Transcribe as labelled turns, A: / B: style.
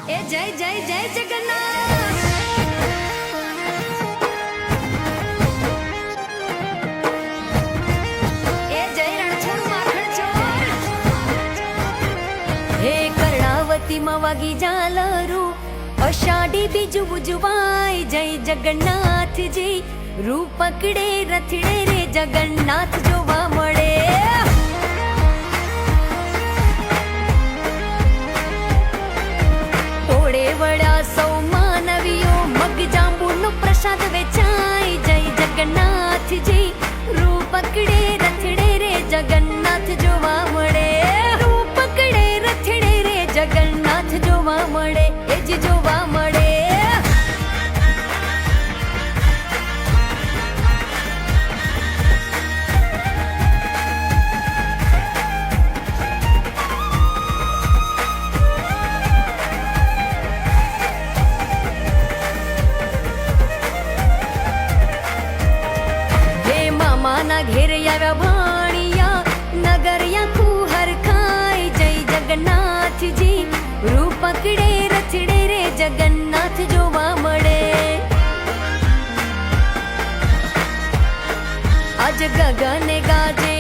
A: એ જય જય જય જગન્નાથ એ જય રણછોડ માખણ ચોર હે કર્ણાવતી માં વાગી ઝાલરું અષાઢી બીજું ઉજવાય જય જગન્નાથજી રૂપ પકડે રથડે રે જગન્નાથ જોવા મળે ટોળે વળ્યા સૌ માનવીઓ મગ જાંબુનો પ્રસાદ વેચાય જય જગન્નાથજી રૂપ પકડે રથડે રે જગન્નાથ જોવા મળે રૂપ પકડે રથડે રે જગન્નાથ જોવા મળે એ જ જોવા મળે માના ઘેર આવ્યા ભાણિયા નગરિયા કુહર ખાય જય જગન્નાથજી રૂપ પકડે રથડે રે જગન્નાથ જોવા મળે આજ ગગને ગાજે